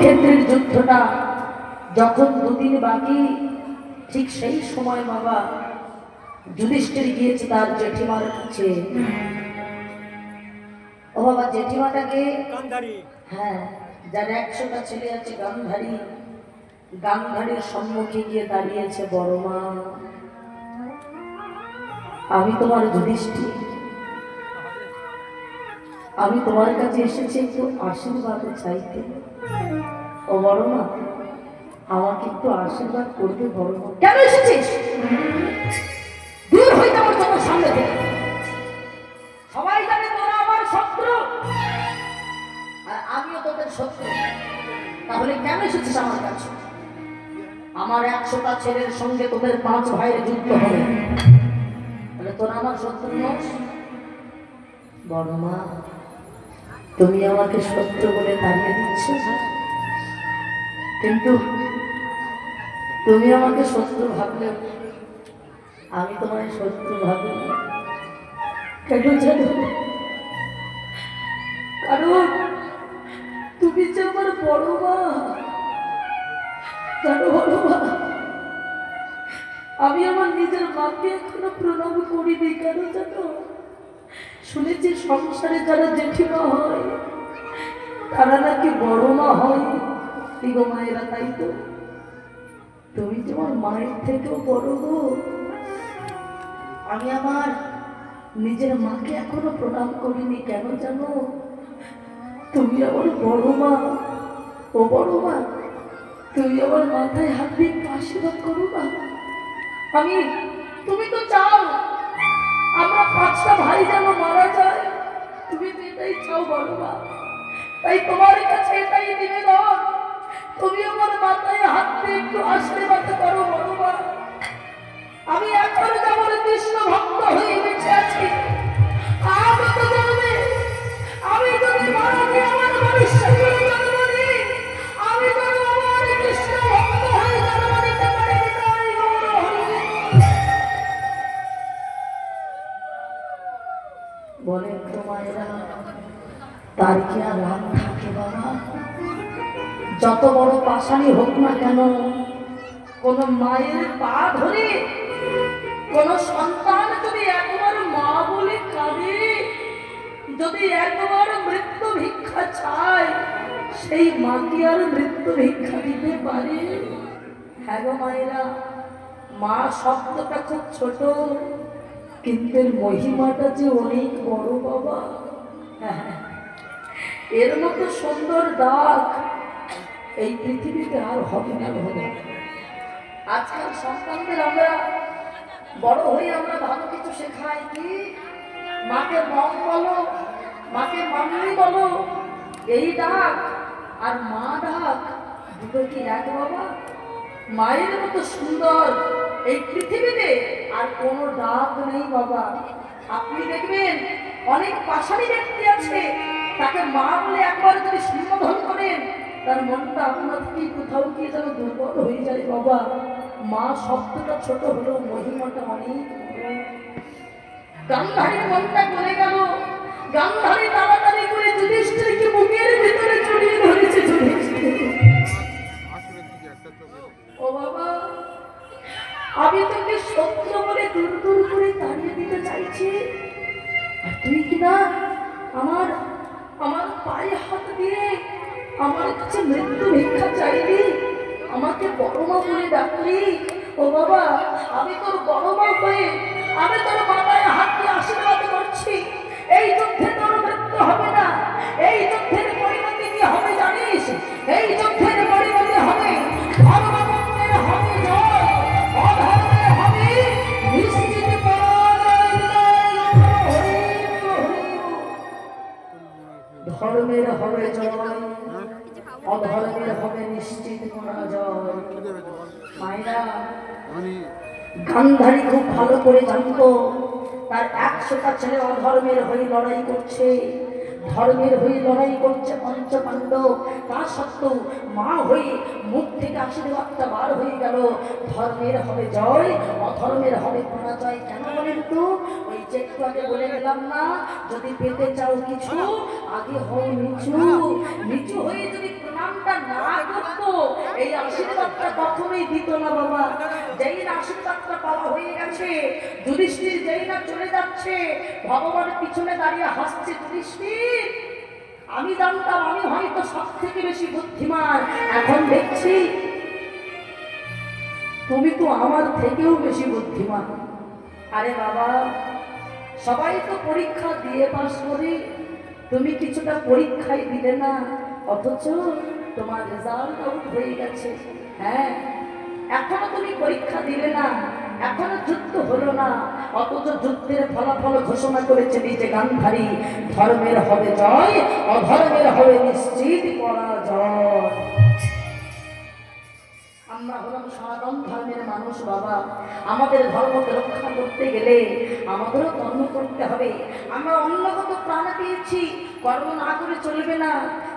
কুরুক্ষেত্রের যুদ্ধটা যখন দুদিন বাকি, ঠিক সেই সময় বাবা যুধিষ্ঠির গিয়েছে তার জেঠিমার কাছে। ও বাবা, জেঠিমাটাকে, হ্যাঁ, যার 100টা ছেলে আছে গান্ধারী, গান্ধারীর সম্মুখে গিয়ে দাঁড়িয়েছে, বড় মা, আমি তোমার যুধিষ্ঠির, আমি তোমার কাছে এসেছি একটু আশীর্বাদ চাইতে। ও বড় মা, আমাকে একটু আশীর্বাদ করবে বড় মা। কেন এসেছিস? দূর হইতে আমার চোখের সামনে থেকে। সবাই জানে তোরা আমার শত্রু, আর আমিও তোদের শত্রু। তাহলে কেন এসেছিস আমার কাছে? আমার 100টা ছেলের সঙ্গে তোদের 5 ভাইয়ের যুদ্ধ হবে, তাহলে তোরা আমার শত্রু নস? বড় মা, তুমি আমাকে শত্রু বলে তাড়িয়ে দিচ্ছ, কিন্তু তুমি আমাকে শত্রু ভাবলে আমি তোমার শত্রু ভাবি না। কেন জানো? কারণ তুমি যে আমার বড় মা। জানো বড় মা, আমি আমার নিজের মাকে এখনো প্রণাম করিনি। কেন জানো? শুনেছি সংসারে যারা জেঠিমা হয় তারা নাকি বড় মা হয়। গো মায়েরা, তাই তো? তুমি তোমার মায়ের থেকেও বড় গো। আমি আমার নিজের মাকে এখনো প্রণাম করিনি। কেন জানো? তুমি আমার বড় মা। ও বড় মা, তুমি আমার মাথায় হাত দিয়ে আশীর্বাদ করো না। আমি, তুমি তো চাও আমরা 5টা ভাই যেন মারা যায়, তুমি তো এটাই চাও বড় মা। তাই তোমার কাছে এটাই নিবেদন, তুমি আমার মাথায় হাত দিয়ে একটু আশীর্বাদ করো বড় মা। আমি এখন যেমন কৃষ্ণ ভক্ত হয়ে বেঁচে আছি, আগত জন্মে আমি যদি মারা গিয়ে আমার ভবিষ্যতের জন্ম নিই, আমি যেন আমার কৃষ্ণ ভক্ত হয়ে জন্ম নিতে পারি। বলেন তো মায়েরা, তার কি আর রাগ থাকে বাবা? যত বড় পাষাণী হোক না কেন, কোন মায়ের পা ধরে কোন সন্তান যদি একবার মা বলে কাঁদে, যদি একবার মৃত্যু ভিক্ষা চায়, সেই মা কি আর মৃত্যু ভিক্ষা দিতে পারে? হ্যাঁ গো মায়েরা, মা শব্দটা খুব ছোট, কিন্তু এর মহিমাটা যে অনেক বড় বাবা। হ্যাঁ, এর মতো সুন্দর ডাক এই পৃথিবীতে আর হবে না। হবে আজকাল সন্তানদের আমরা বড় হয়ে আমরা ভালো কিছু শেখাই, কি মাকে মম বলো, মাকে মামনি বলো, এই ডাক আর মা ডাক দুটো কি এক বাবা? মায়ের মতো সুন্দর এই পৃথিবীতে আর কোনো ডাক নেই বাবা। আপনি দেখবেন অনেক পাষাণী ব্যক্তি আছে, তাকে মা বলে একবার যদি সম্বোধন করেন, তার মনটা আপনার থেকে কোথাও গিয়ে যেন দুর্বল হয়ে যায় বাবা। মা শব্দটা ছোট হলেও মহিমাটা অনেক। গান্ধারীর মনটা গলে গেল। গান্ধারী তাড়াতাড়ি করে যুধিষ্ঠিরকে বুকের ভিতরে জড়িয়ে ধরেছে। ও বাবা, আমি তোকে শত্রু বলে দূর দূর করে তাড়িয়ে দিতে চাইছি, আর তুই কিনা আমার আমার পায়ে হাত দিয়ে আমার কাছে মৃত্যু ভিক্ষা চাইলি, আমাকে বড় মা বলে ডাকলি। ও বাবা, আমি তোর বড় মা হয়ে আমি তোর মাথায় হাত দিয়ে আশীর্বাদ করছি, এই যুদ্ধে তোর মৃত্যু হবে না। এই যুদ্ধের পরিণতি কি হবে জানিস? এই যুদ্ধের পরিণতি হবে ধর্মবন্ধের হবে জয়, অধর্মের হবে নিশ্চিত পরাজয়। ধর্মের হবে জয়, অধর্মের হবে নিশ্চিত পরাজয়। মায়েরা, গান্ধারী খুব ভালো করে জানতো তার 100টা ছেলে অধর্মের হয়ে লড়াই করছে, ধর্মের হয়ে লড়াই করছে পঞ্চপাণ্ডব। তা সত্ত্বেও মা হয়ে মুখ থেকে আশীর্বাদটা বার হয়ে গেল, ধর্মের হবে জয়, অধর্মের হবে পরাজয়। কেন বলেন তো? ওই যে একটু আগে বলে গেলাম না, যদি পেতে চাও কিছু আগে হও নিচু। নিচু হয়ে যদি প্রণামটা না কখনোই দিত না বাবা। যেই না আশীর্বাদটা পাওয়া হয়ে গেছে, যুধিষ্ঠির যেই না চলে যাচ্ছে, ভগবানের পিছনে দাঁড়িয়ে হাসছে, যুধিষ্ঠির আমি জানতাম আমি হয়তো সব থেকে বেশি বুদ্ধিমান, এখন দেখছি তুমি তো আমার থেকেও বেশি বুদ্ধিমান। আরে বাবা, সবাই তো পরীক্ষা দিয়ে পাস করে, তুমি কিছুটা পরীক্ষাই দিলে না, অথচ তোমার রেজাল্ট আউট হয়ে গেছে। হ্যাঁ, এখনো তুমি পরীক্ষা দিলে না, এখনো যুদ্ধ হলো না, অথচ যুদ্ধের ফলাফল ঘোষণা করেছে নিজে গান্ধারী, ধর্মের হবে জয়, অধর্মের হবে নিশ্চিত পরাজয়। আমরা হলাম সনাতন ধর্মের মানুষ বাবা, আমাদের ধর্মকে রক্ষা করতে গেলে আমাদেরও কর্ম করতে হবে। আমরা অন্যগত প্রাণ পেয়েছি, কর্ম না করে চলবে না।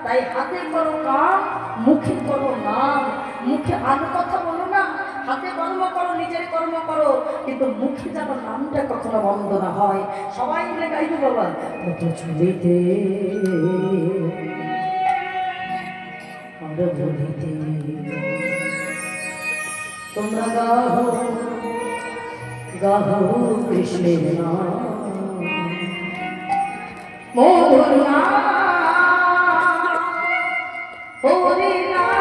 তাই হাতে করো কাম, মুখে করো নাম। মুখে আর কথা বলো না, হাতে কর্ম করো, নিজের কর্ম করো, কিন্তু মুখে যেন নামটা কখনো বন্ধ না হয়। সবাই মিলে গাইবো বাবা, কত চলিতে বলিতে তোমরা গাহো গাহো কৃষ্ণের নাম, মধুর নাম, হরি নাম।